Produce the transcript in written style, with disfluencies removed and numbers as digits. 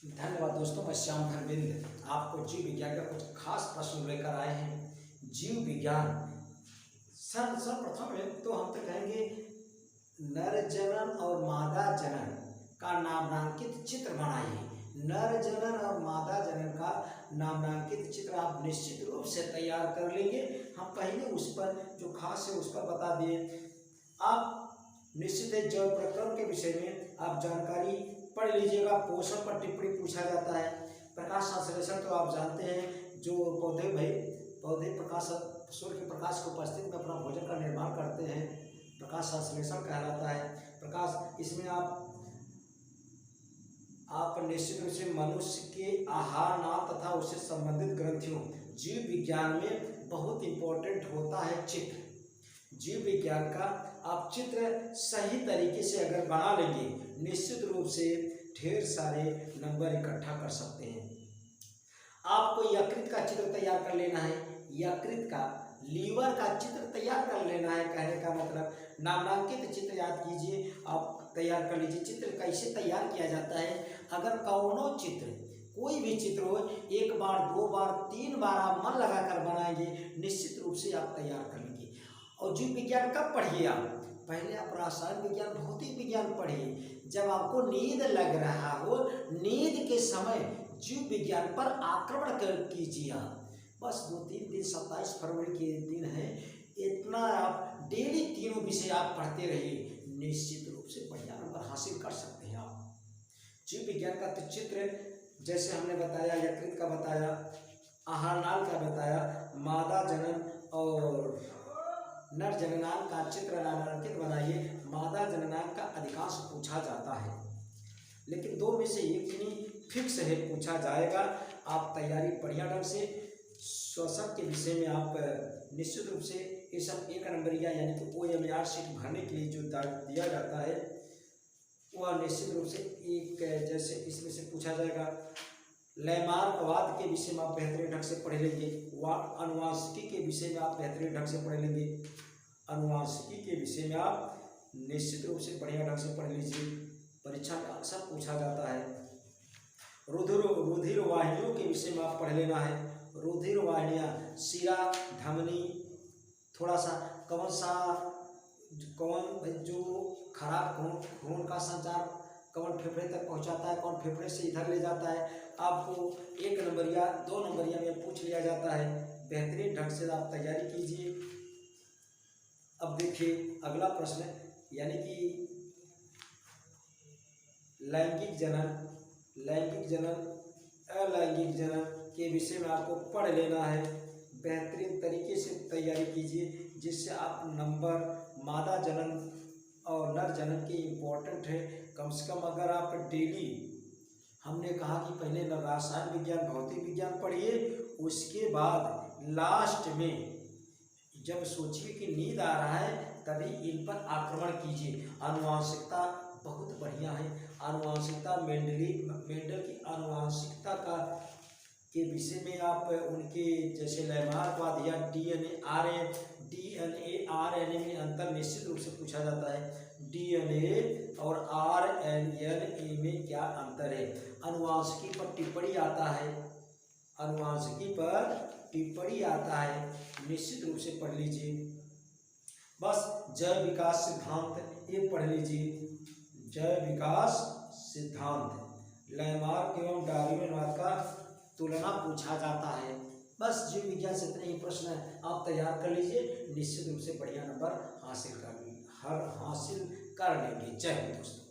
धन्यवाद दोस्तों। मैं श्याम धर्मेंद्र आपको जीव विज्ञान का कुछ खास प्रश्न लेकर आए हैं। जीव विज्ञान सर्वप्रथम तो हम तो कहेंगे नर जनन और मादा जनन का नामांकित चित्र बनाइए। नर जनन और मादा जनन का नामांकित चित्र आप निश्चित रूप से तैयार कर लेंगे। हम पहले उस पर जो खास है उस पर बता दें। आप निश्चित है जैव प्रक्रम के विषय में आप जानकारी पढ़ लीजिएगा। पोषण पर टिप्पणी पूछा जाता है। प्रकाश संश्लेषण तो आप जानते हैं, जो पौधे प्रकाश सूर्य के प्रकाश की उपस्थिति में अपना भोजन का निर्माण करते हैं, प्रकाश संश्लेषण कहलाता है। प्रकाश इसमें आप निश्चित रूप से मनुष्य के आहार नाल तथा उससे संबंधित ग्रंथियों, जीव विज्ञान में बहुत इंपॉर्टेंट होता है चित्र। जीव विज्ञान का आप चित्र सही तरीके से अगर बना लेंगे, निश्चित रूप से ढेर सारे नंबर इकट्ठा कर सकते हैं। आपको यकृत का चित्र तैयार कर लेना है। यकृत का, लीवर का चित्र तैयार कर लेना है। कहने का मतलब नामांकित चित्र याद कीजिए, आप तैयार कर लीजिए। चित्र कैसे तैयार किया जाता है? अगर कौनो चित्र, कोई भी चित्र हो, एक बार, दो बार, तीन बार आप मन लगाकर बनाएंगे, निश्चित रूप से आप तैयार कर लेंगे। और जीव विज्ञान कब पढ़िए आप? पहले आप रसायन विज्ञान, भौतिक विज्ञान पढ़िए। जब आपको नींद लग रहा हो, नींद के समय जीव विज्ञान पर आक्रमण कीजिए आप। बस 2-3 दिन, 27 फरवरी के दिन है, इतना आप डेली तीनों विषय आप पढ़ते रहिए, निश्चित रूप से बढ़िया नंबर हासिल कर सकते हैं आप। जीव विज्ञान का तो चित्र जैसे हमने बताया, यकृत का बताया, आहार नाल का बताया, मादा जनन और नर जननांग का चित्र नामांकित बनाइए। मादा जननांग का अधिकांश पूछा जाता है, लेकिन दो में से एक नहीं फिक्स है, पूछा जाएगा। आप तैयारी बढ़िया ढंग से, श्वसन के विषय में आप निश्चित रूप से ये सब 1 नंबरिया यानी कि OMR शीट भरने के लिए जो दिया जाता है वह निश्चित रूप से एक, जैसे इसमें से पूछा जाएगा। लैमार्कवाद के विषय में आप बेहतरीन ढंग से पढ़ लेंगे। अनुवांशिकी के विषय में आप बेहतरीन ढंग से पढ़ लेंगे। अनुवांशिकी के विषय में आप निश्चित रूप से बढ़िया ढंग से पढ़ लीजिए, परीक्षा में अक्सर पूछा जाता है। रुधिर वाहिनियों के विषय में आप पढ़ लेना है। रुधिर वाहिनियाँ, शिरा, धमनी, थोड़ा सा कौन जो खराब खून का संचार कौन फेफड़े तक पहुंचाता है, कौन फेफड़े से इधर ले जाता है, आपको 1 नंबरिया 2 नंबरिया में पूछ लिया जाता है। बेहतरीन ढंग से आप तैयारी कीजिए। अब देखिए अगला प्रश्न, यानी कि लैंगिक जनन, अलैंगिक जनन के विषय में आपको पढ़ लेना है। बेहतरीन तरीके से तैयारी कीजिए, जिससे आप नंबर, मादा जनन और नर जनन के इम्पोर्टेंट है। कम से कम अगर आप डेली, हमने कहा कि पहले रसायन विज्ञान, भौतिक विज्ञान पढ़िए, उसके बाद लास्ट में जब सोचिए कि नींद आ रहा है तभी इन पर आक्रमण कीजिए। आनुवांशिकता बहुत बढ़िया है। आनुवांशिकता, मेंडल की आनुवांशिकता के विषय में आप उनके जैसे लैमार्कवाद या DNA RNA में अंतर निश्चित रूप से पूछा जाता है। DNA और RNA में क्या अंतर है? अनुवांशिकी पर टिप्पणी आता है, अनुवांशिकी पर टिप्पणी आता है, निश्चित रूप से पढ़ लीजिए। बस जैव विकास सिद्धांत ये पढ़ लीजिए। जैव विकास सिद्धांत, लैमार्क एवं डार्विनवाद का तुलना पूछा जाता है। बस जीव विज्ञान से इतने ही प्रश्न आप तैयार कर लीजिए, निश्चित रूप से बढ़िया नंबर हासिल कर लेंगे। जय हिंद दोस्तों।